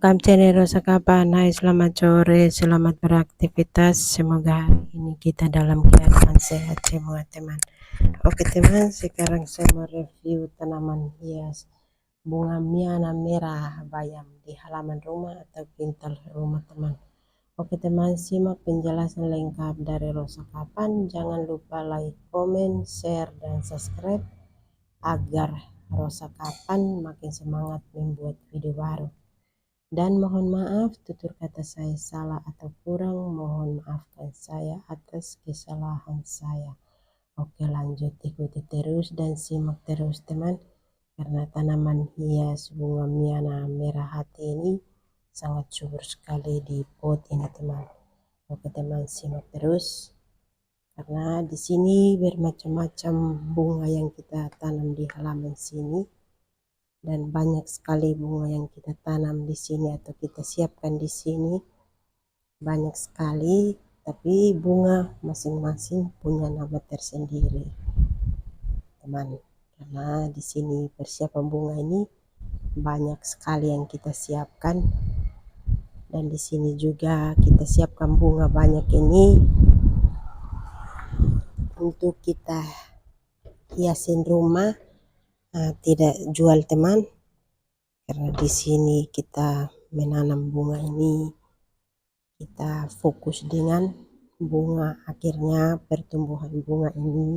Welcome channel Rosa Kapan. Hai, selamat sore, selamat beraktivitas. Semoga hari ini kita dalam keadaan sehat semua teman. Oke teman, sekarang saya mau review tanaman hias bunga miana merah bayam di halaman rumah atau pintal rumah teman. Oke teman, simak penjelasan lengkap dari Rosa Kapan. Jangan lupa like, komen, share, dan subscribe agar Rosa Kapan makin semangat membuat video baru. Dan mohon maaf tutur kata saya salah atau kurang, mohon maafkan saya atas kesalahan saya. Oke, lanjut, ikuti terus dan simak terus teman, karena tanaman hias bunga miana merah hati ini sangat subur sekali di pot ini teman. Oke teman, simak terus, karena di sini bermacam-macam bunga yang kita tanam di halaman sini, dan banyak sekali bunga yang kita tanam di sini atau kita siapkan di sini, banyak sekali, tapi bunga masing-masing punya nama tersendiri teman. Karena di sini persiapan bunga ini banyak sekali yang kita siapkan, dan di sini juga kita siapkan bunga banyak ini untuk kita hiasin rumah. Tidak jual teman, karena di sini kita menanam bunga ini, kita fokus dengan bunga, akhirnya pertumbuhan bunga ini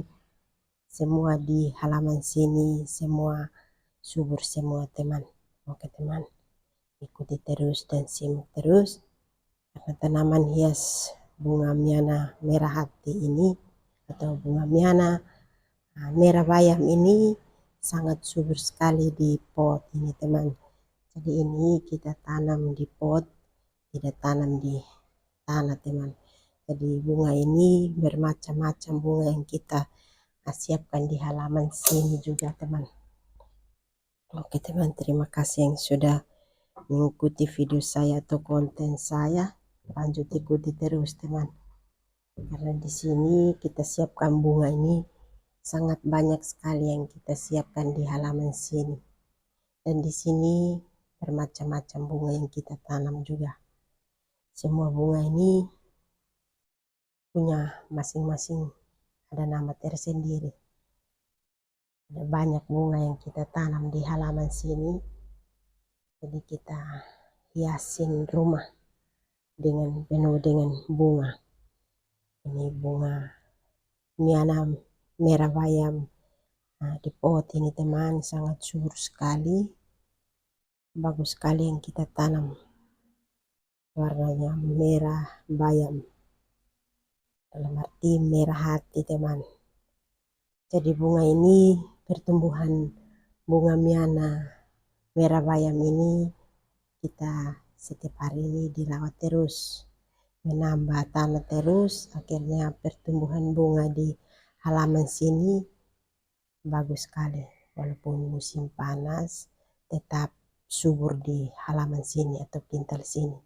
semua di halaman sini semua subur semua teman. Oke teman, ikuti terus dan simak terus, karena tanaman hias bunga miana merah hati ini atau bunga miana merah bayam ini sangat subur sekali di pot ini teman. Jadi ini kita tanam di pot, tidak tanam di tanah teman. Jadi bunga ini bermacam-macam bunga yang kita siapkan di halaman sini juga teman. Oke teman, terima kasih yang sudah mengikuti video saya atau konten saya. Lanjut ikuti terus teman, karena di sini kita siapkan bunga ini sangat banyak sekali yang kita siapkan di halaman sini, dan di sini bermacam-macam bunga yang kita tanam juga. Semua bunga ini punya masing-masing ada nama tersendiri. Ada banyak bunga yang kita tanam di halaman sini, jadi kita hiasin rumah dengan penuh dengan bunga. Ini bunga miana merah bayam di pot ini teman, sangat subur sekali, bagus sekali yang kita tanam, warnanya merah bayam, dalam arti merah hati teman. Jadi bunga ini, pertumbuhan bunga miana merah bayam ini kita setiap hari ini dirawat terus, menambah tanah terus, akhirnya pertumbuhan bunga di halaman sini bagus sekali. Walaupun musim panas tetap subur di halaman sini atau pintal sini,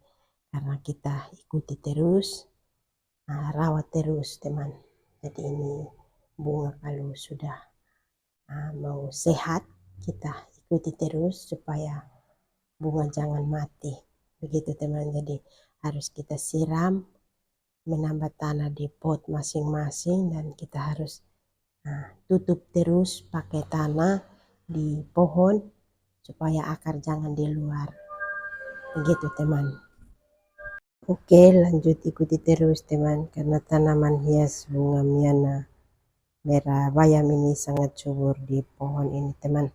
karena kita ikuti terus, rawat terus teman. Jadi ini bunga kalau sudah mau sehat, kita ikuti terus supaya bunga jangan mati begitu teman. Jadi harus kita siram, menambah tanah di pot masing-masing, dan kita harus tutup terus pakai tanah di pohon supaya akar jangan di luar begitu teman. Oke, lanjut ikuti terus teman, karena tanaman hias bunga miana merah bayam ini sangat subur di pohon ini teman.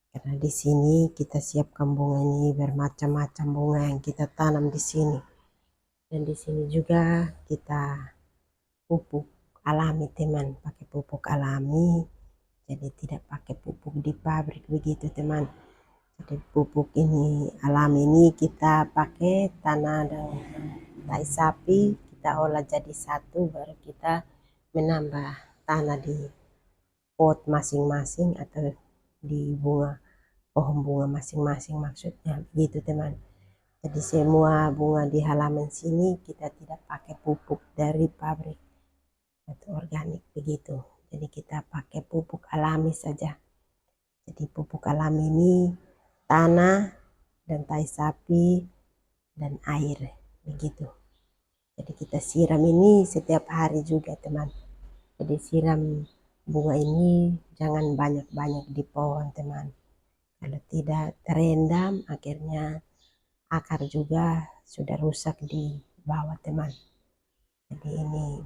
Karena di sini kita siapkan bunga ini bermacam-macam bunga yang kita tanam di sini, dan di sini juga kita pupuk alami teman, pakai pupuk alami, jadi tidak pakai pupuk di pabrik begitu teman. Jadi pupuk ini alami ini kita pakai tanah dan tai sapi, kita olah jadi satu, baru kita menambah tanah di pot masing-masing atau di bunga pohon bunga masing-masing, maksudnya begitu teman. Jadi semua bunga di halaman sini kita tidak pakai pupuk dari pabrik atau organik begitu, jadi kita pakai pupuk alami saja. Jadi pupuk alami ini tanah dan tai sapi dan air begitu. Jadi kita siram ini setiap hari juga teman. Jadi siram bunga ini jangan banyak-banyak di pohon teman. Kalau tidak terendam akhirnya akar juga sudah rusak di bawah teman. Jadi ini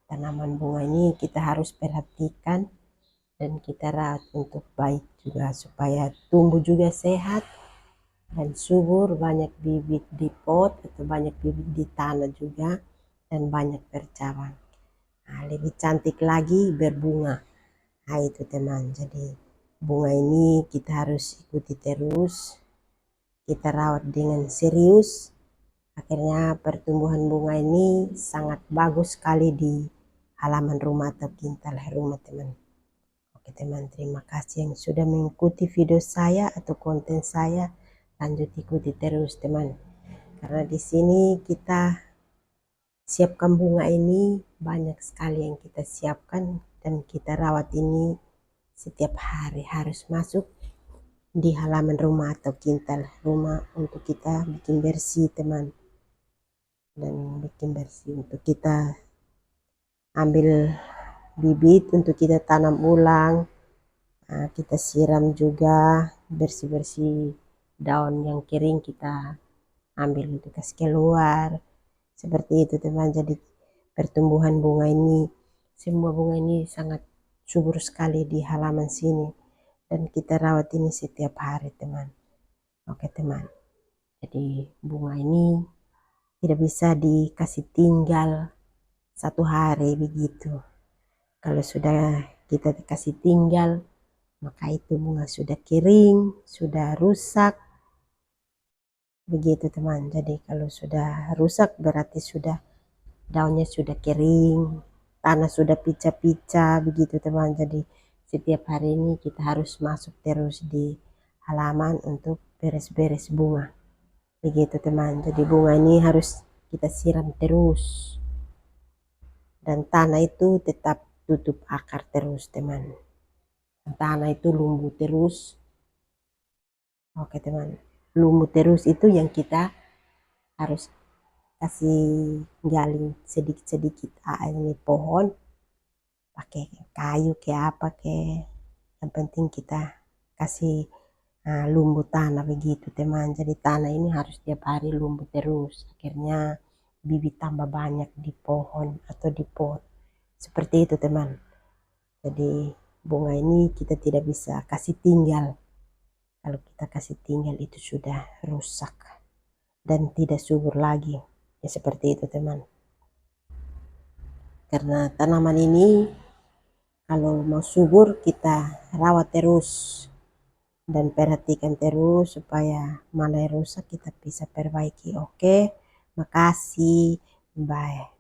tanaman bunga ini kita harus perhatikan dan kita rawat untuk baik juga supaya tumbuh juga sehat dan subur, banyak bibit di pot atau banyak bibit di tanah juga dan banyak bercabang. Nah, lebih cantik lagi berbunga. Nah itu teman, jadi bunga ini kita harus ikuti terus, kita rawat dengan serius. Akhirnya pertumbuhan bunga ini sangat bagus sekali di halaman rumah atau kintal rumah teman. Oke teman, terima kasih yang sudah mengikuti video saya atau konten saya. Lanjut ikuti terus teman. Karena di sini kita siapkan bunga ini banyak sekali yang kita siapkan dan kita rawat ini setiap hari harus masuk di halaman rumah atau kintal rumah untuk kita bikin bersih teman. Dan bikin bersih untuk kita ambil bibit untuk kita tanam ulang. Nah, kita siram juga bersih-bersih daun yang kering kita ambil untuk kasih keluar. Seperti itu teman, jadi pertumbuhan bunga ini, semua bunga ini sangat subur sekali di halaman sini. Dan kita rawat ini setiap hari teman. Oke teman, jadi bunga ini tidak bisa dikasih tinggal satu hari begitu. Kalau sudah kita kasih tinggal, maka itu bunga sudah kering, sudah rusak. Begitu teman, jadi kalau sudah rusak berarti sudah daunnya sudah kering, tanah sudah pica-pica begitu teman. Jadi setiap hari ini kita harus masuk terus di halaman untuk beres-beres bunga. Begitu teman, jadi bunga ini harus kita siram terus. Dan tanah itu tetap tutup akar terus teman. Tanah itu lumbu terus. Oke teman, lumbu terus itu yang kita harus kasih gali sedikit-sedikit ini pohon pakai kayu ke apa ke, yang penting kita kasih lumbu tanah begitu teman. Jadi tanah ini harus tiap hari lumbu terus, akhirnya bibit tambah banyak di pohon atau di pot seperti itu teman. Jadi bunga ini kita tidak bisa kasih tinggal. Kalau kita kasih tinggal itu sudah rusak dan tidak subur lagi. Ya seperti itu teman. Karena tanaman ini kalau mau subur kita rawat terus dan perhatikan terus supaya mana yang rusak kita bisa perbaiki. Oke, makasih. Bye.